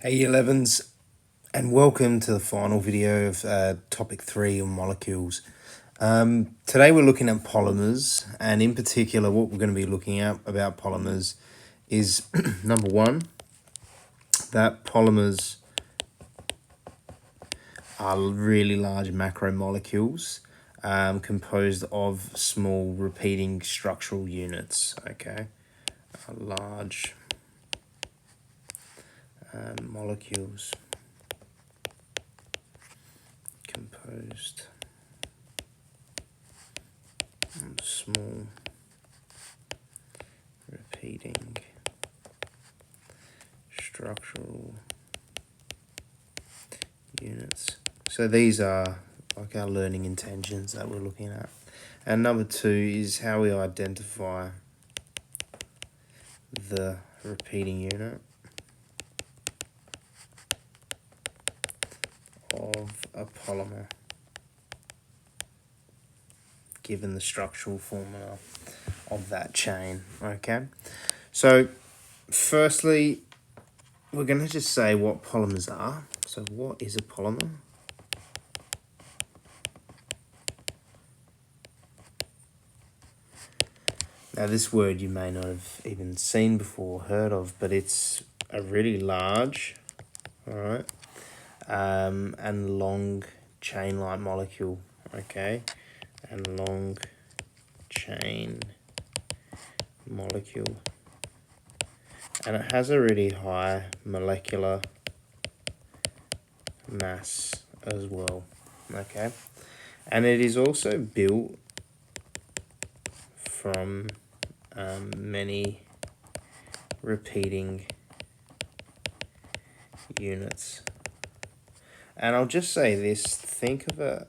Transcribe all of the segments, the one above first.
Hey Year 11s, and welcome to the final video of topic 3 on molecules. Today we're looking at polymers, and in particular what we're going to be looking at about polymers is number one, that polymers are really large macromolecules composed of small repeating structural units, okay? Large molecules composed of small repeating structural units. So these are like our learning intentions that we're looking at. And number two is how we identify the repeating unit of a polymer given the structural formula of that chain. Okay, so firstly we're going to just say what polymers are. So what is a polymer? Now this word you may not have even seen before, heard of, but it's a really large, all right, and long chain-like molecule, okay, and long chain molecule, and it has a really high molecular mass as well, okay, and it is also built from many repeating units. And I'll just say this, think of it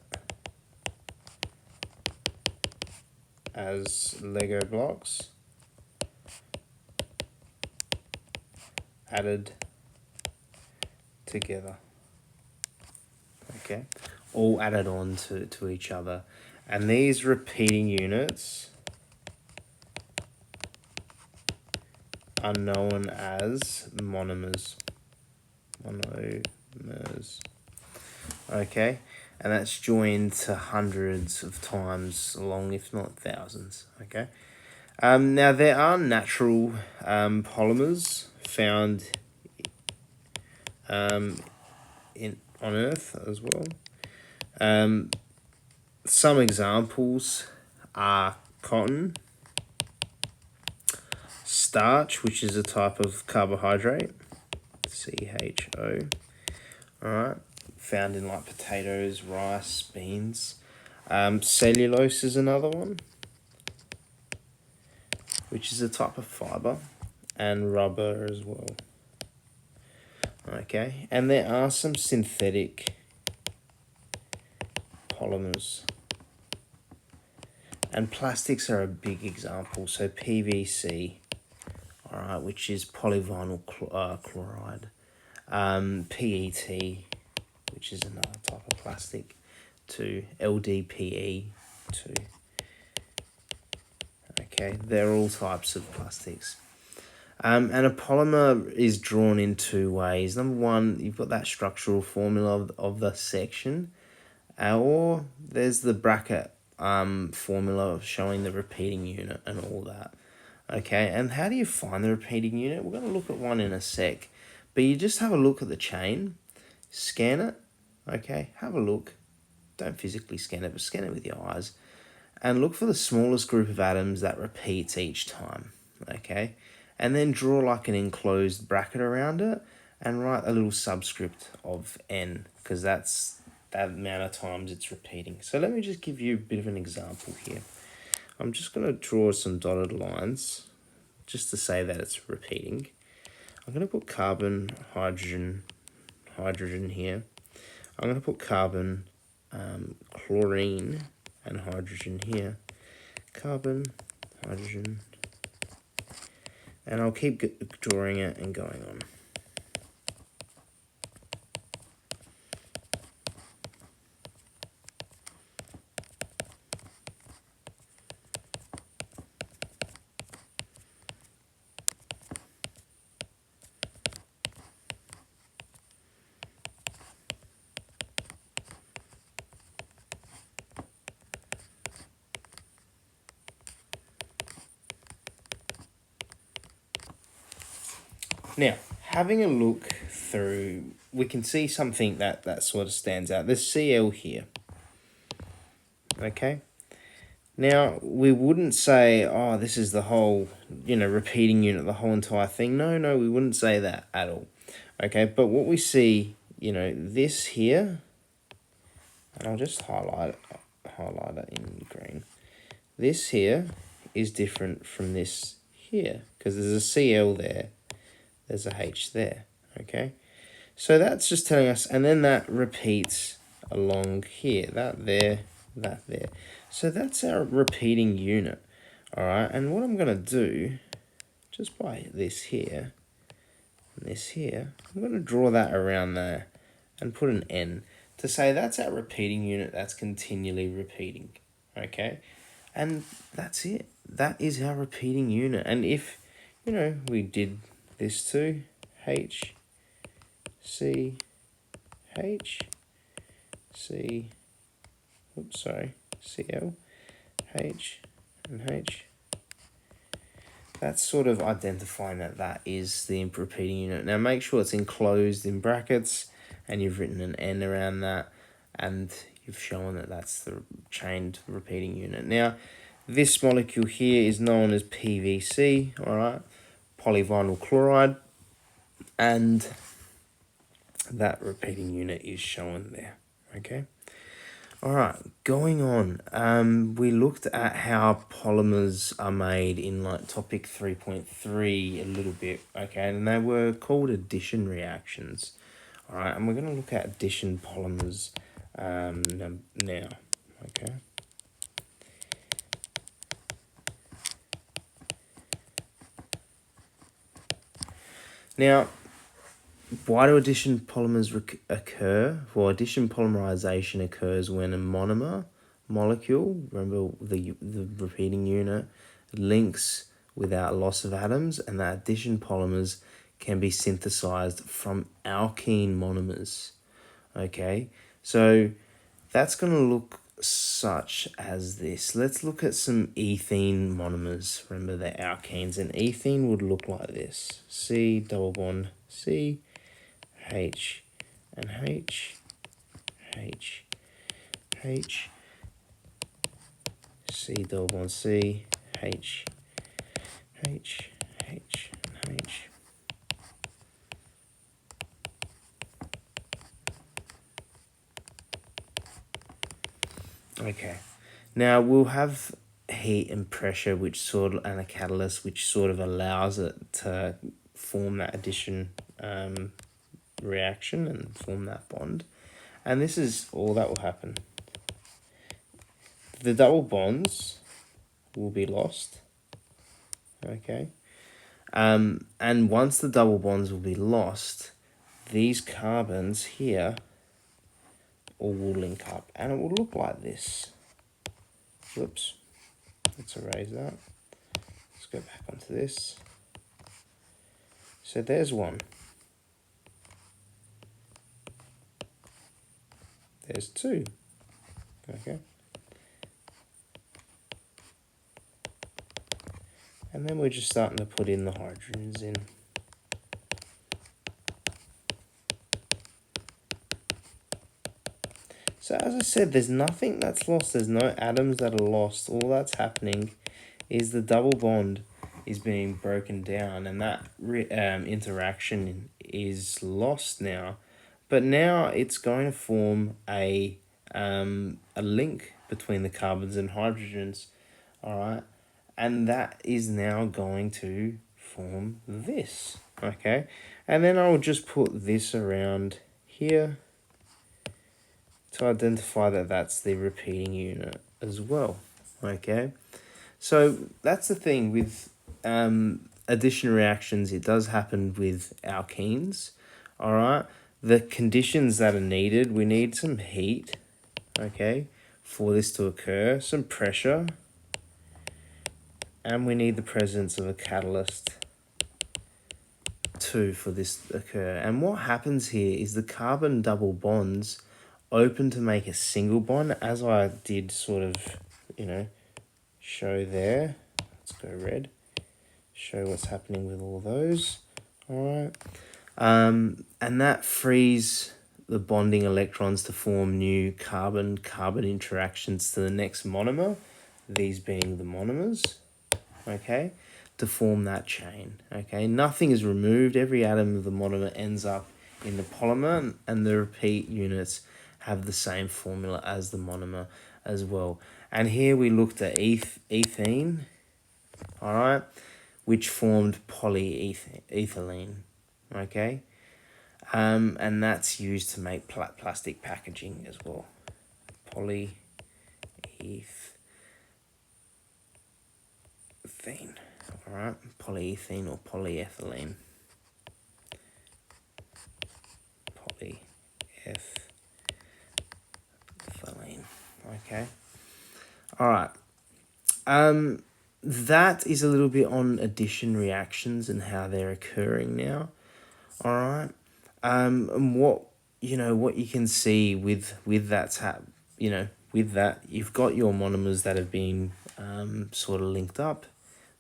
as Lego blocks added together, okay, all added on to each other. And these repeating units are known as monomers. Monomers. Okay, and that's joined to hundreds of times long, if not thousands. Okay, now there are natural polymers found on Earth as well. Some examples are cotton, starch, which is a type of carbohydrate, CHO, all right, found in like potatoes, rice, beans. Cellulose is another one, which is a type of fiber, and rubber as well. Okay, and there are some synthetic polymers. And plastics are a big example. So PVC, all right, which is polyvinyl chloride. PET, which is another type of plastic, to LDPE, too. Okay, they're all types of plastics. And a polymer is drawn in two ways. Number one, you've got that structural formula of the section, or there's the bracket formula showing the repeating unit and all that. Okay, and how do you find the repeating unit? We're going to look at one in a sec, but you just have a look at the chain, scan it, okay, have a look. Don't physically scan it, but scan it with your eyes, and look for the smallest group of atoms that repeats each time, okay? And then draw like an enclosed bracket around it and write a little subscript of N, because that's that amount of times it's repeating. So let me just give you a bit of an example here. I'm just going to draw some dotted lines just to say that it's repeating. I'm going to put carbon, hydrogen here. I'm going to put carbon, chlorine, and hydrogen here. Carbon, hydrogen, and I'll keep drawing it and going on. Now, having a look through, we can see something that sort of stands out. There's Cl here. Okay. Now, we wouldn't say, oh, this is the whole, repeating unit, the whole entire thing. No, we wouldn't say that at all. Okay, but what we see, this here, and I'll just highlight it in green. This here is different from this here, because there's a Cl there, there's a H there, okay? So that's just telling us, and then that repeats along here, that there, that there. So that's our repeating unit, all right? And what I'm gonna do, just by this here, and this here, I'm gonna draw that around there and put an N to say that's our repeating unit that's continually repeating, okay? And that's it. That is our repeating unit. And if, we did this too, H, C, H, C, oops, sorry, Cl, H, and H. That's sort of identifying that is the repeating unit. Now make sure it's enclosed in brackets and you've written an N around that and you've shown that that's the chained repeating unit. Now, this molecule here is known as PVC, all right, polyvinyl chloride, and that repeating unit is shown there, okay? All right, going on, we looked at how polymers are made in like topic 3.3 a little bit, okay, and they were called addition reactions. All right, and we're going to look at addition polymers now, okay? Now, why do addition polymers occur? Well, addition polymerization occurs when a monomer molecule, remember the repeating unit, links without loss of atoms, and that addition polymers can be synthesized from alkene monomers. Okay, so that's going to look such as this. Let's look at some ethene monomers. Remember they're alkenes, and ethene would look like this. C double bond C, H and H, H, H, C double bond C, H, H, H, and H. Okay, now we'll have heat and pressure and a catalyst which sort of allows it to form that addition reaction and form that bond, and this is all that will happen. The double bonds will be lost, okay, and once the double bonds will be lost, these carbons here all will link up and it will look like this. Whoops, let's erase that. Let's go back onto this. So there's one. There's two. Okay. And then we're just starting to put in the hydrogens in. So as I said, there's nothing that's lost. There's no atoms that are lost. All that's happening is the double bond is being broken down, and that interaction is lost now. But now it's going to form a link between the carbons and hydrogens, all right? And that is now going to form this, okay? And then I'll just put this around here to identify that that's the repeating unit as well, okay? So that's the thing with addition reactions. It does happen with alkenes, all right? The conditions that are needed, we need some heat, okay, for this to occur, some pressure, and we need the presence of a catalyst too for this to occur. And what happens here is the carbon double bonds open to make a single bond, as I did sort of, show there. Let's go red. Show what's happening with all those. All right. And that frees the bonding electrons to form new carbon-carbon interactions to the next monomer, these being the monomers, okay, to form that chain, okay. Nothing is removed. Every atom of the monomer ends up in the polymer, and the repeat units have the same formula as the monomer as well. And here we looked at ethene, all right, which formed polyethylene, okay. And that's used to make plastic packaging as well. Polyethylene. All right, polyethylene or polyethylene. Polyethylene. Okay. All right. That is a little bit on addition reactions and how they're occurring now. All right. And what you can see with that's with that, you've got your monomers that have been sort of linked up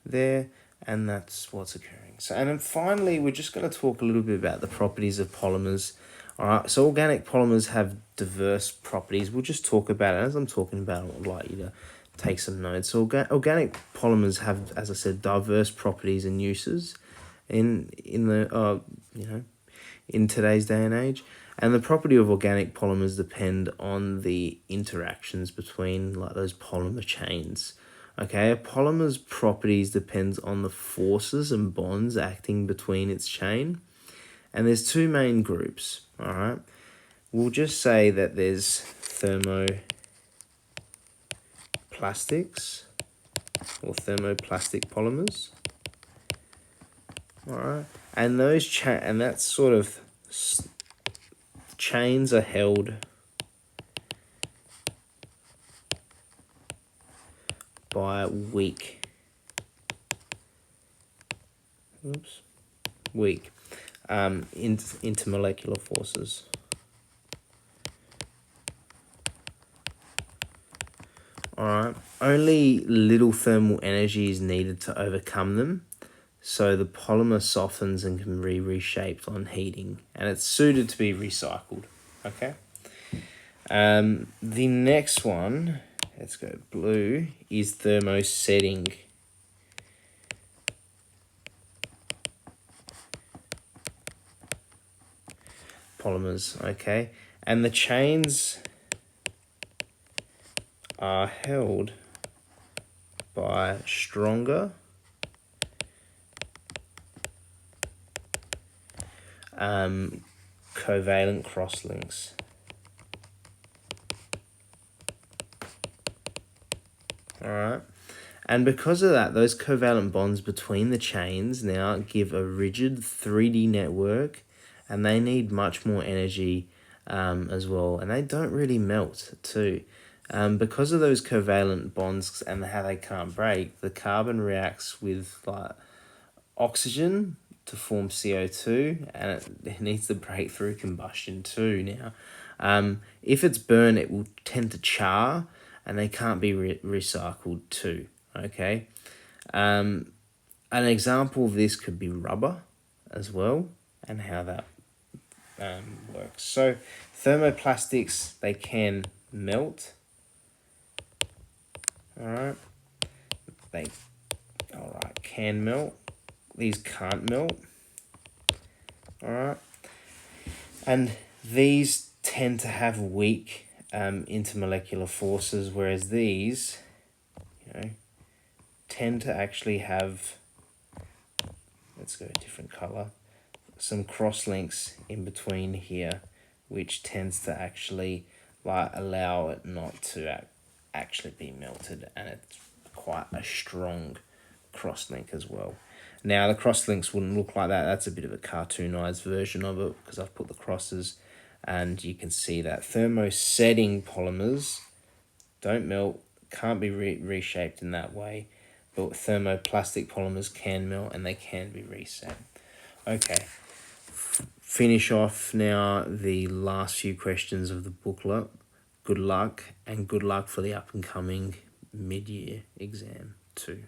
there, and that's what's occurring. So, and then finally, we're just going to talk a little bit about the properties of polymers. All right, so organic polymers have diverse properties. We'll just talk about it. As I'm talking about it, I'd like you to take some notes. So organic polymers have, as I said, diverse properties and uses in the in today's day and age. And the property of organic polymers depend on the interactions between like those polymer chains. Okay, a polymer's properties depends on the forces and bonds acting between its chain. And there's two main groups, all right? We'll just say that there's thermoplastics or thermoplastic polymers, all right? And those and that's sort of chains are held by weak intermolecular forces. All right. Only little thermal energy is needed to overcome them, so the polymer softens and can be reshaped on heating, and it's suited to be recycled. Okay. The next one, let's go blue, is thermosetting. Polymers, okay, and the chains are held by stronger covalent crosslinks. All right. And because of that, those covalent bonds between the chains now give a rigid 3D network, and they need much more energy as well. And they don't really melt too. Because of those covalent bonds and how they can't break, the carbon reacts with like oxygen to form CO2, and it needs to break through combustion too now. If it's burned, it will tend to char, and they can't be recycled too, okay? An example of this could be rubber as well, and how that works. So thermoplastics, they can melt, all right? They, can melt. These can't melt, all right? And these tend to have weak intermolecular forces, whereas these, tend to actually have, let's go a different color, some crosslinks in between here, which tends to actually like allow it not to actually be melted, and it's quite a strong crosslink as well. Now the crosslinks wouldn't look like that. That's a bit of a cartoonized version of it because I've put the crosses, and you can see that thermosetting polymers don't melt, can't be reshaped in that way, but thermoplastic polymers can melt and they can be reset. Okay, finish off now the last few questions of the booklet. Good luck, and good luck for the up and coming mid-year exam too.